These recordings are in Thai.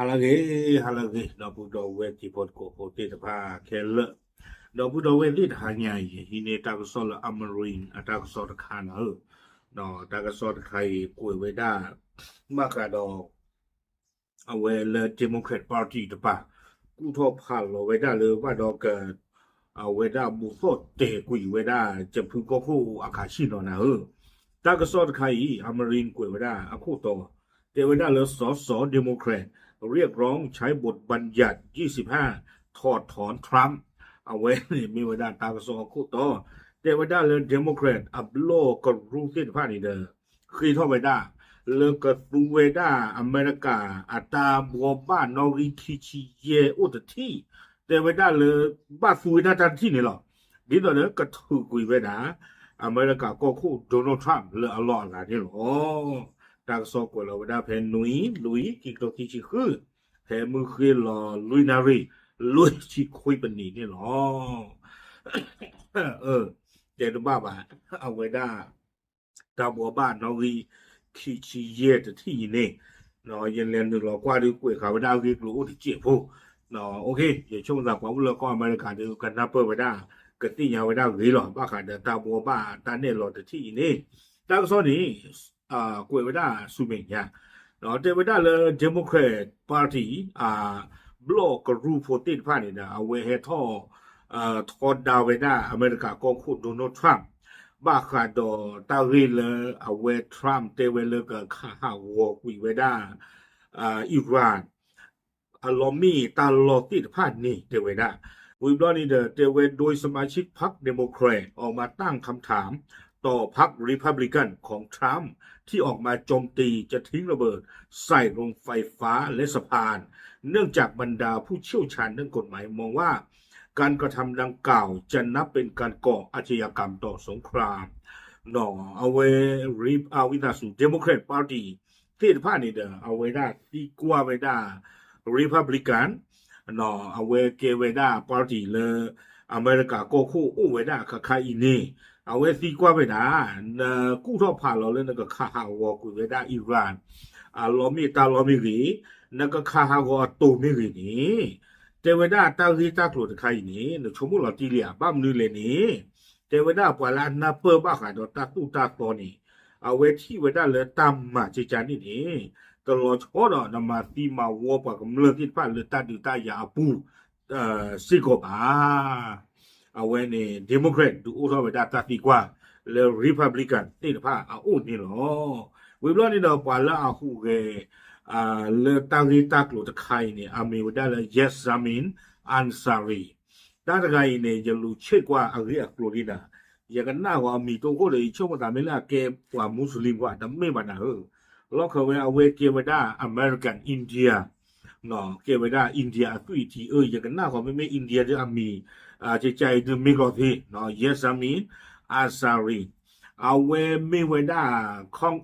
halage no budo we ti pot ko ko te ta pha khel no budo we li ta nya yi hi ne ta ko so la amarin ata ko so ta khan ho no ta ko so ta khai ko we da ma ka do awe le democrat party ta pa ku tho pha lo we da le wa do ka we da bu so te ku we da je phu ko ko akha shi no na ho ta ko so ta khai amarin ko we da a khu toเทวดาเลอสอเดโมแครตเรียกร้องใช้บทบัญญัติ25ถอดถอนทรัมป์เอาไว้มีเวลาตากสอคู่ต่อเทวดาเลอเดโมแครตอับโลกรูเส้นผ้านี่เด้อคือท่อเวดาเลอกรูเวดาอเมริกาอัตาบัวบ้านนอริคิชิเยอุตที่เทวดาเลอบ้าฟูนาจันที่นี่หรอดีต่อเด้อกระถือกุยเวดาอเมริกาก็คู่โดนัลด์ทรัมป์เลออลอดอะไรนี่หรอตากสอกว่าเราได้เพนลุยกิโลที่ชิคือเพนมือคือรอลุยนารีลุยชิคุยปนีนี่หรอเดี๋ยวบ้าบ่าเอาไว้ได้ตาบัวบ้านนอรีคิชิเย่的ที่นี่เนาะยังเรียนดูเรากว่าดูกุยเขาได้วิกรู้ที่เจ็บผู้เนาะโอเคอย่าช่วงจากว่าเราก็อเมริกาดูกันนับเปิดไว้ได้กติยาไว้ได้หรือหรอบ้าขาดตาบัวบ้านตาเนี่ยหลอดที่นี่ตากสอนี้กุยเวดาสุเมญญาเนาะเทวดาเลเดโมแครตพาร์ตี้บล็อกรูโพตินพานี่นะเอาไว้ให้ท่อทอดดาวเวดาอเมริกาก็คุณโดนัลด์ทรัมป์บ้าขาดตาวิเลเอาไว้ทรัมป์เทวเลก็ข้าวกุยเวดาอิหร่านอารมีตาลอติดพานี่เทวดาวิบลอนี่เทวโดยสมาชิกพรรคเดโมแครตออกมาตั้งคำถามต่อพรรครีพับลิกันของทรัมป์ที่ออกมาโจมตีจะทิ้งระเบิดใส่โรงไฟฟ้าและสะพานเนื่องจากบรรดาผู้เชี่ยวชาญเรื่องกฎหมายมองว่าการกระทำดังกล่าวจะนับเป็นการก่ออาชญากรรมต่อสงครามหนอเอาไว้รีบเอาวินาสูเดโมแครตพาร์ตี้ที่ผ่านนี่เด้อเอาไว้ได้ดีกว่าไว้ได้รีพับลิกันหนอเอาไว้เกไว้ได้พาร์ตี้เลยอเมริกาก็คู่อู้ไว้ได้ค่ะใครอีนี่เอาไว้ซีกว่าไปนะกู้ท่อผ่านเราเลยนั่นก็ข้าหาวอกุยไว้ได้อิหร่านล้อมีตาล้อมีหรีนั่นก็ข้าหาวอตูมีหรีนี่แต่เวลาตาลีตากลัวจะใครนี่นึกชมุเราตีเลียบ้ามนึเลยนี่แต่เวลาปวาลานาเปิดบ้าขาดตาตู้ตาตัวนี่เอาไว้ที่เวลาเลยตามมาเจจานี่นี่ตลอดชั่วเรานำมาตีมาวัวปากกำเลือที่ผ่านเลยตาดูตายาปูสิกบ้าเอาไว้ในเดโมแครตดูอุทธรณ์ไปได้ตัดดีกว่าแล้วรีพับลิกันที่ผ้าเอาอุ้นี่หรอวิบลอนี่เราปาละเอาคู่เกเลตังรีตักโลตะไคเนี่ยอามีวได้เลยเยสซามินอันซารีตาตะไคเนี่ยจะรู้เชื่อกว่าอาเรียกโลดีนาอย่างกันหน้าว่ามีตัวก็เลยช่วงตามเวลาเกมกว่ามุสลิมกว่าแต่ไม่มาหนาล็อกเขาไว้เอาไว้เกมไว้ได้อเมริกันอินเดียเนาะเกมไว้ได้อินเดียตุยทีอย่างกันหน้าว่าไม่อินเดียจะมีจะใจดูมิกรทีเนาะเยสามีอาซารีเอาไว้ไม่ไว้ได้ของ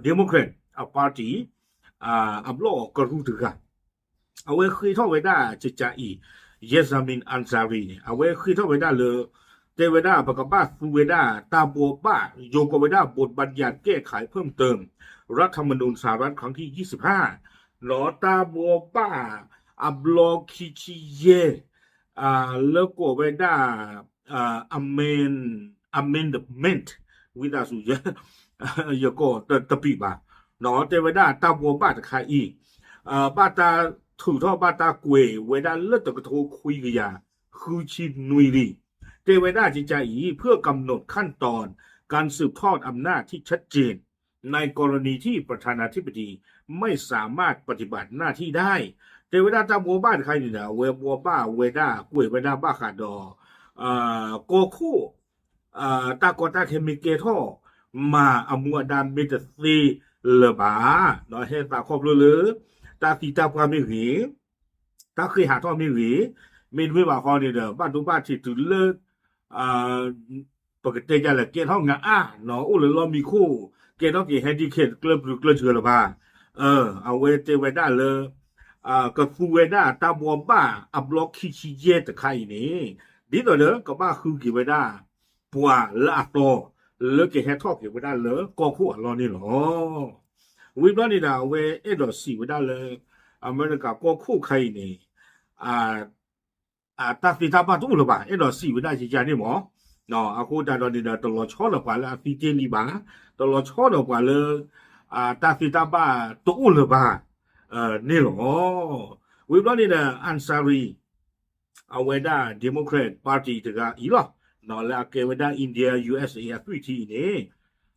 เดโมแครตพาร์ตี้อับโลกรูถึงกันเอาไว้คุยท่อไว้ได้จะใจเยสามีอันซารีเนี่ยเอาไว้คุยท่อไว้ได้เลยเทวดาประกอบบ้าฟูเวดาตาบัวบ้าโยกเวดาบทบัญญัติแก้ไขเพิ่มเติมรัฐธรรมนูญสหรัฐครั้งที่25หลอตาบัวบ้าอับโลคิชิเยแล้วก็เวลาamendment วิธีสุดยาก็ตะปีบ่าเนาะแต่เวลาตาบัวบ้าตะใครอีบ้าตาถูกท่อบ้าตากวยเวลาเลิกตะกโทคุยกันยาคือชินนุยลีแต่เวลาจิตใจเพื่อกำหนดขั้นตอนการสืบทอดอำนาจที่ชัดเจนในกรณีที่ประธานาธิบดีไม่สามารถปฏิบัติหน้าที่ได้แต่เวลาตาบัวบ้านใครนี่นะเวบัวบ้าเวด้ากล้วยเวด้าบ้าขาดโกคู่ตากอตาเคมิเกท่อมาอมัวดามเมตซีเลบาเนาะให้ตาครอบเลยตาสีตาพามิรีตาเคยหาท่อมิรีเมนวิบาคอนี่เด้อบ้านทุกบ้านที่ตุเลิกปกติจะแหละเกท่องงาเนาะอุลลอมีคู่เกท่องกี่แฮนดิเคทเกลือเกลือเชื่อละบ้าเอาเวเตเวด้าเลยก็ฟูเวด้าตาบัวบ้าอับล็อกคิชิเยตะไคนี่ดีต่อเลยก็บ้าคือกี่เวด้าปัวละโตเลกแฮทอกกี่เวด้าเลยก็คู่อัลลอนี่หรอวิบลอนี่ดาเวเอดอสีเวด้าเลย อเมริกาก็คู่ใครนี่อ่าตัดสินทับมาตู้หรือเปล่าดอสี่วินาทีจานี่หมอเนาะอากูดาดอนี่ตลอดช่อหรือเปล่าแล้วฟิเจนี่บ้าตลอดช่อหรือเปล่าเลยตัดสินทับมาตู้หรือเปล่านี่หรอวิบล้อนี่นะอันซารีเอาไว้ได้เดโมแครตพาร์ตี้ถึงอีหรอเนาะแล้วเกไว้ได้อินเดีย USA ทุกทีนี่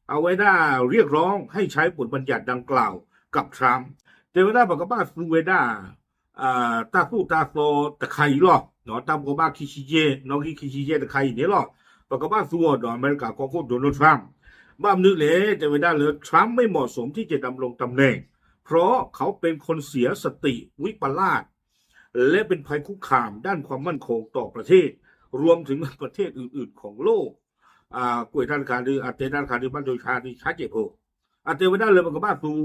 เอาไว้ได้เรียกร้องให้ใช้บทบัญญัติดังกล่าวกับทรัมป์แต่เวลาบอกกับบ้าซูเวด้าตาสู้ตาโซตะไคร้หรอเนาะตามกับบ้าคิชิเจน้องคิชิเจตะไคร้เนี่ยหรอบอกกับบ้าสู้ดออเมริกาก็โคตรโดนัลด์ทรัมป์บ้านึกเลยแต่เวลาเลยทรัมป์ไม่เหมาะสมที่จะดำรงตำแหน่งเพราะเขาเป็นคนเสียสติวิปลาสและเป็นภัยคุกคามด้านความมั่นคงต่อประเทศรวมถึงประเทศอื่นๆของโลกกวยท่านการหรืออาเตด้านการหรือบ้านโดยชาที่ชัดเจนโพอาเตเวด้าเลยบอกกับบ้าสู้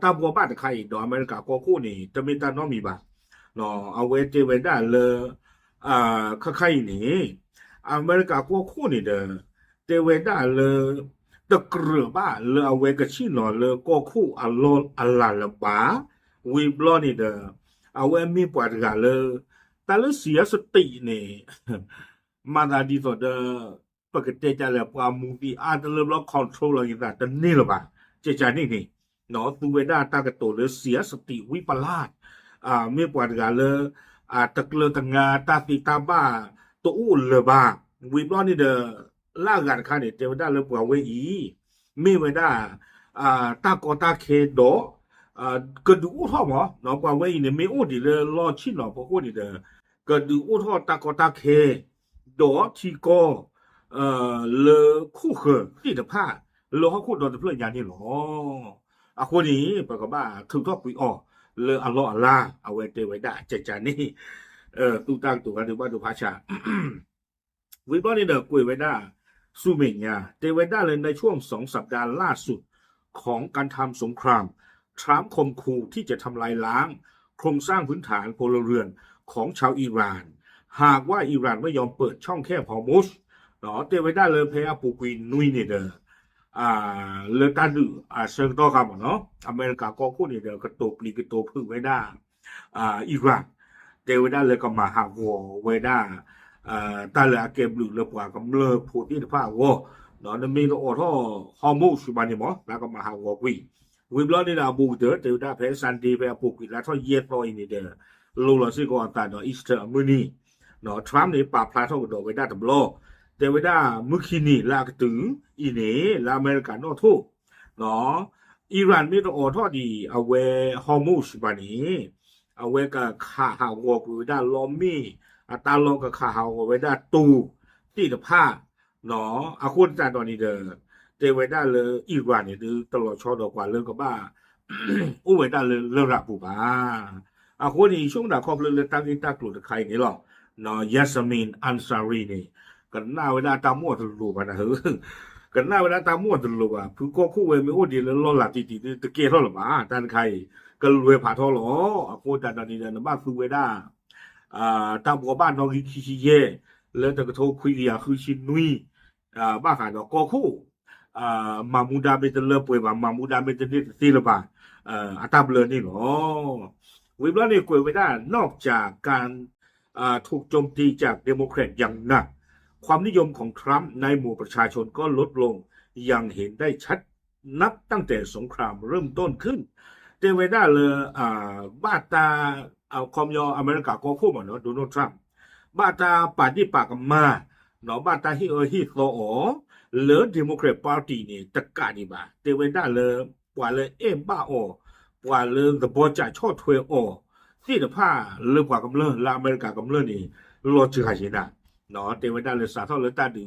ตาบัวบ้านใครดออเมริกาก็คู่นี่จะมีตาน้องมีบ้าเนาะเอาไว้เจเวด้าเลยใครนี่อเมริกาก็คู่นี่เด้อเจเวด้าเลยตะเกลือบ้าเลยเอาไว้กระชินเนาะเลยก็คู่อัลลอฮ์อัลลาละบ้าวิบล้อนี่เด้อเอาไว้มีปวดกันเลยแต่เลยเสียสตินี่มาดาดีสุดเด้อปกติจะเลยความมูฟีอาจจะเริ่มล็อกคอนโทรลอะไรอย่างเงี้ยแต่นี่หรอบ้าเจจานี่เนาะตูเวด้าตากระโตเลยเสียสติวิปลาสไม่ปวดกันเลยตะเกลือตะงาตาติตาบ้าตัวอู้เลยบ้าวิบล้อนี่เด้อล่ากันค่ะเนี่ยเจวด้าเลยปวดเวอีไม่เวด้าตากอตาเคโดกระดูอู้ท่อหมอเนาะปวดเวอีเนี่ยไม่อู้ดีเลยรอชินเนาะพวกอู้ดีเด้อกระดูอู้ท่อตากอตาเคโดทีโกเลคู่เคอที่จะพาเลเขาคู่โดนเพื่อนยานี่หรอคนนี้ปรากฏว่าถึงทอกุยออเลอัลลอฮ์อัลลาเอาไว้เตไว้ได้เจจานี่ตู้ตั้งตัวกันถึงว่าดูภาษาวิบวันี่เด็กกุยไว้ได้สุเมญญาเตไว้ได้เลยในช่วง2 สัปดาห์ล่าสุดของการทำสงครามทรัมป์ข่มขู่ที่จะทำลายล้างโครงสร้างพื้นฐานพลเรือนของชาวอิหร่านหากว่าอิหร่านไม่ยอมเปิดช่องแคบฮอร์มุซเนาะเตไว้ได้เลยเพอาปูกุยนุยเนี่ยเด้อเลตันดูเชิงต่อครับเนาะอเมริกาก็คู่นี่เดียวกระตุกลีกระตุกพึ่งไว้ได้อิรักเดวิดาเลยก็มาหาวัวไว้ได้ตาเลยเก็บหลุดเลยกว่ากับเลือพูดที่ผ้าวัวเนาะนั่นมีโอท่อฮอร์โมนสุบานี่มั้งแล้วก็มาหาวัววิบล้อนี่นะบูเดอร์เดวิดาเพรสันดีไปปูกิแล้วท่อเย็ดต่อยนี่เด้อลูลาซิโกอันตาเนาะอีสเตอร์มือนี่เนาะทรัมป์นี่ปราบพลาดท่อกับไว้ได้ตำโลเดวิดามุคินีลากถึงอีเน่ลาอเมริกันโนทุเนาะอิหร่านมีตัวทอดีเอาไว้ฮอร์มุสบานี้เอาไว้กับข่าหาวกูไว้ได้ลอมมี่ตาลงกับข่าหาวไว้ได้ตูที่ตะผ้าเนาะคุณจานตอนนี้เด้อเดวิดาเลยอิหร่านเนี่ยดูตลอดชอดอกว่าเรื่องกับบ้าอู้ไว้ได้เลยเรื่องรักผู้บ้าคนนี้ช่วงดาคอบเลยตั้งอินตากลุ่มใครนี่หรอเนาะยัสมินอันซารีนี่กันหน้าเวลาตามมั่วตลุบนะเฮ้กันหน้าเวลาตามมั่วตลุบคือก็คู่เวไม่โอ้ดีแล้วล้อหลับตีตะเกียร์เท่าหรอมาท่านใครก็รวยผ่าท่อหรอโคตรตอนนี้เนี่ยบ้านคือเวด้าตามกับบ้านน้องคิชิเย่แล้วแต่ก็โทรคุยกับคือชินนุยบ้านขายดอกก็คู่มามูดาเบตเลอร์ป่วยมามูดาเบตเลอร์ตีละบ้าอาตาเบลนี่หรอวิบล้อนี่คุยเวด้านอกจากการถูกโจมตีจากเดโมแครตอย่างหนักความนิยมของทรัมป์ในหมู่ประชาชนก็ลดลงอย่างเห็นได้ชัดนับตั้งแต่สงครามเริ่มต้นขึ้นเดวิดาเลยบ้าตาคอมยออเมริกาก็คู่มาเนาะโดนัลด์ทรัมป์บ้าตาปาดิปากมาเนาะบ้าตาฮิฮิโซโอเหลือเดโมแครตพาร์ตี้นี่ตะกาดีบ้าเดวิดาเลยปว่าเลยบ้าโอปว่าเลยthe บอจ่าชอดถวยโอที่the ผ้าเลือกว่ากำเนิดละอเมริกากำเนิดนี่รอจือหายชินะเนาะเทวดาเลยสาทอเลยตาดี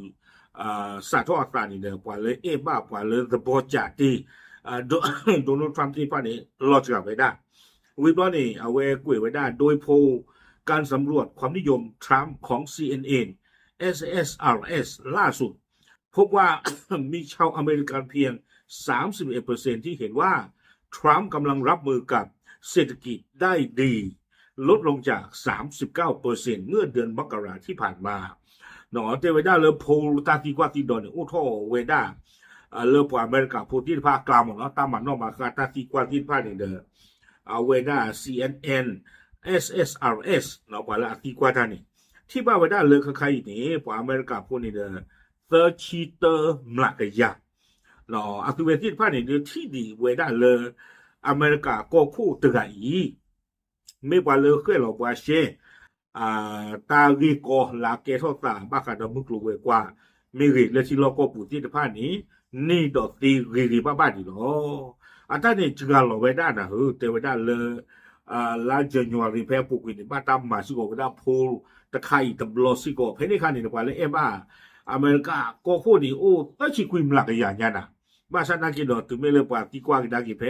สาทออัตรานี่เด้อปว่าเลยบ้าปว่าเลย the บอจ่าที่โดนัลด์ทรัมป์ที่ป้านี่รอจือไว้ได้วิบล้อนี่เอาไว้กุยไว้ได้โดยโพลการสำรวจความนิยมทรัมป์ของ CNN SSRS ล่าสุดพบว่า มีชาวอเมริกันเพียง 31% ที่เห็นว่าทรัมป์กำลังรับมือกับเศรษฐกิจได้ดีลดลงจาก 39% เมื่อเดือนมกราคมที่ผ่านมาเนาะเทวดาเลโพลตาติกว่าติดอนอุทโธเวดาเลปอเมริกาพูดที่ภาคกลางเนาะตามมันนอกมาคาตาติกว่าที่ภาคนี่เด้อ เวด้า CNN SSRS เนาะกว่าละตีกว่าท่านนี่ที่บ้าเวด้าเลยใครๆนี่ปอเมริกาพวกนี้เด้อเซอร์ชีเตอร์มลักยาเนาะอัตเวทีพานี่เด้อที่ดีเวด้าเลยอเมริกาก็คู่ตะอีไม่ว่าเลยเคยหรอกว่าเชตาลีโกลาเกทอตาบ้ากันมึกลูเวกว่ามีริเลชิโลโกปุติตพานี้นี่ดอกตีริบ้าดีเนาะอันท่านนี่จึงเราเวด้านะเตเวด้าเลยla January เพื่อปลุกวินบ้าตามมาสิโกก็ได้พูตะไคร้ตะบลอสิโกเพนี่คันนี่กว่าเลยบ้าอเมริกาก็คู่นี่โอ้ตั้งชิคุยมลักอย่างนี้นะบ้าฉันนักกินดอกถึงไม่เลยกว่าที่กว่ากินได้กี่เพ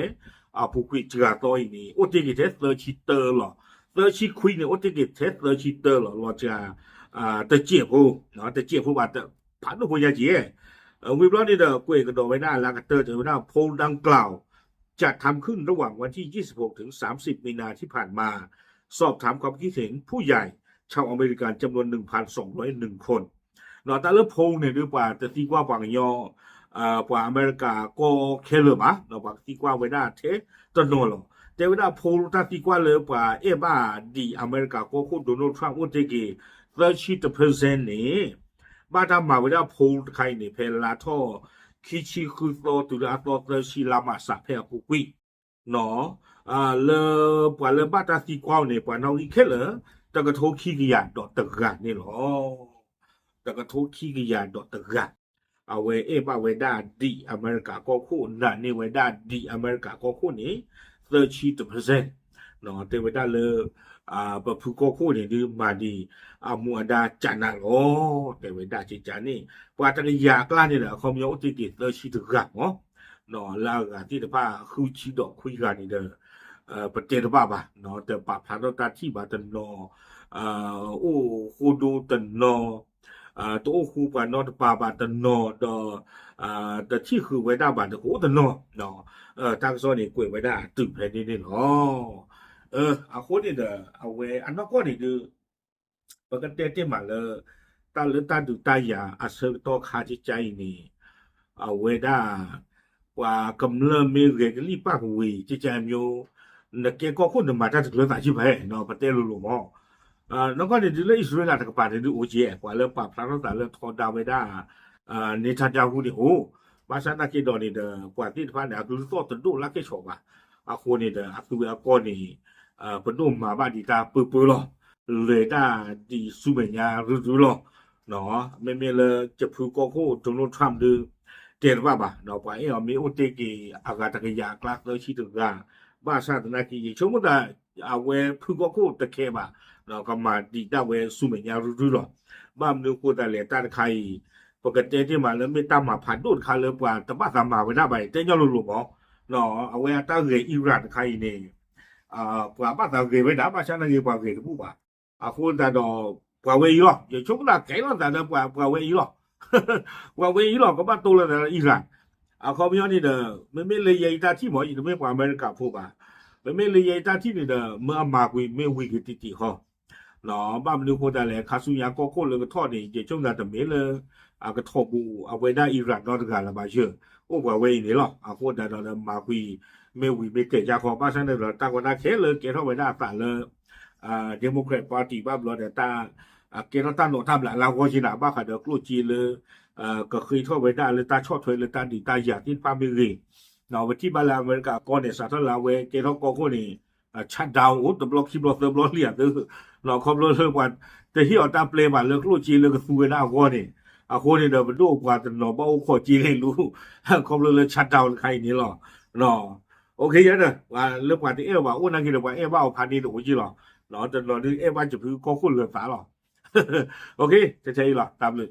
ปลุกวิจกาตัวนี้โอ้ที่กี่เทสเลอร์ชิเตอร์หรอเลอร์ชิคุยเนี่ยโอ้ที่กี่เทสเลอร์ชิเตอร์หรอเราจะแต่เจี๊ยบเนาะแต่เจี๊ยบว่าแต่ผ่านตัวผู้ใหญ่เจี๊ยวิบล้อนี่เด้อกวยกระโดดไว้หน้าลากระเตอร์จะไว้หน้าโพลดังกล่าวจะทำขึ้นระหว่างวันที่ 26 ถึง 30 มีนาที่ผ่านมา สอบถามความคิดเห็นผู้ใหญ่ชาวอเมริกันจำนวน 1,201 คนเนาะแต่ละโพลเนี่ยด้วยว่าแต่ที่กว่าบางยอกว่าอเมริกาก็เคลมาเนาะบางที่กว่าไว้หน้าเทตโนโลแต่เวลาโพลถ้าที่กว่าเลยว่าบ้าดีอเมริกาก็คุณโดนัลด์ทรัมป์อุตเกี30%นี่บ้าทำมาเวลาโพลใครเนี่ยเพลาท่อคิชิคุโตตุลาโตเตชิลามาสะเพปุกุยเนาะเลปว่าเลบ้าตาที่กว่าเนี่ยปว่าน้องอีกแค่เหรอแต่ก็โทขี้กยาดอตะกะนี่หรอแต่ก็โทขี้กยาดอตะกะเอาไว้บ้าไว้ได้ดีอเมริกาก็คู่นั่นนี่ไว้ได้ดีอเมริกาก็คู่นี้30%เนาะแต่ไว้ได้เลยปะพูก็คู่นี่ดูมาดีมัวดาจานาโอแต่ไว้ได้จิจานี่ว่าตะยากล้านี่แหละเขามีอุติกิ30%เนาะเนาะแล้วก็ที่จะพาคู่ชีดอกคุยกันนี่เด้อประเทศบ้าบ้าเนาะแต่ปะพาเราตาที่บ้าตันเนาะโอ้คูดูตันเนาะตัวคูปานอตปาบาตันเนาะแต่ที่คือไว้ได้บ้านแต่โหตันเนาะเนาะตั้งโซนนี่กล้วยไว้ได้ตึกแผ่นนี่เนาะเอาคนนี่เด้อเอาไว้อันนั้นก็นี่คือปกติที่มาเลยตาหรือตาดูตายาอาศัยตัวคาจิใจนี่เอาไว้ได้ว่ากำเริบมีเรื่องรีบป้าหุยจิใจမျိုးนักเก็ตก็คนมาถ้าถึงเรื่องต่างชิบให้เนาะประเทศลุมั้งแล้วก็เดี๋ยวเลยอิสราเอลตะกบาเดี๋ยวโอเจกว่าเรื่องปรับพลังต่างเรื่องทอดาวไว้ได้เนทันยาฮูนี่โอ้ภาษานักเก็ตดอนนี่เด้อกว่าที่ผ่านเนี่ยคือตัวตันดูลักเก็ตชอบอ่ะคนนี่เด้อคือว่าก้อนนี่ปนุมมาบ้านดีตาปื้อๆหรอเลยได้ดีสุเมญารู้หรอเนาะไม่เลยจะพูดก็คู่โดนัลด์ทรัมป์ดูเจนว่าบ่ะเนาะว่ามีอุตกิอากาศตะกยากลักเลยชิดกาบ้าชาตินักกีชมว่าเอาไว้พูดก็คู่ตะเคบ่ะเนาะก็มาดีได้เว้สุเมญารู้หรอบ้านนึกพูดแต่เหลือตาใครปกติที่มาแล้วไม่ตามมาผ่านดูดคาเลยกว่าแต่บ้าตามมาไว้ได้ไปแต่ยอดรู้มั้งเนาะเอาไว้ตาเรอิรันใครเนี่ยกว่าบ้านตาเกไว้ด่าบ้านฉันนั่งกว่าเกก็พูดว่าคนแต่ดอกว่าเวย์หรอกอย่าชกหน้าแก่แล้วแต่เดิมกว่าเวย์หรอกกว่าเวย์หรอกก็บ้านตัวละแต่อิหร่านเขาไม่ยอมนี่เด้อไม่เลยยัยตาที่หมออีกไม่กว่าอเมริกาพูดว่าไม่เลยยัยตาที่นี่เด้อเมื่อมาคุยไม่วิ่งติเขาเนาะบ้านมันดูคนแต่แหละคาสุยาก็คนเลยก็ทอดนี่อย่าชกหน้าแต่ไม่เลยก็ทอบูเอาไว้ได้อิหร่านนอกจากการละมาเชื่อโอ้กว่าเวย์นี่หรอกคนแต่เรามาคุยไม่วิ่งไม่เกิดจากของบ้านฉันเลยตั้งวันนั้นแค่เลยเกี่ยวกับไว้ได้ฝ่าเลยเดโมแครตพาร์ตี้บ้าบลอแต่ตาเกณฑ์ตั้งโนทำหละเราก็ชินาบ้าค่ะเด็กลูกจีเลยก็เคยทอดไว้ได้เลยตาชอบถอยเลยตาดีตาอยากที่ฟามิลีเนาะวันที่บ้านเราอเมริกาก่อนเนี่ยสาธารณเวเกณฑ์ก็คนนี้ชัดดาวน์โอ้ตบล็อกคีย์บอร์ดเติมล้อเลียดเลยเราครอบเรื่องวันแต่ที่เอาตาเปลมาเลิกลูกจีเลยก็ฟูกันหน้าก้อนนี่คนนี้เดินไปดูกว่าแต่หนอบ้าขอจีเลยรู้ครอบเรื่องชัดดาวน์ใครนี่หรอเนาะโอเคยันเด้อว่าเรื่องว่าที่ว่าอ้วนนั่งกินเลยว่าว่าเอาพันนี้ถูกจีหรอเนาะแต่เราเนี่ยว่าจะพูดก็คุณเลือดฟ้าหรอโอเคจะใช่หรอตามเลย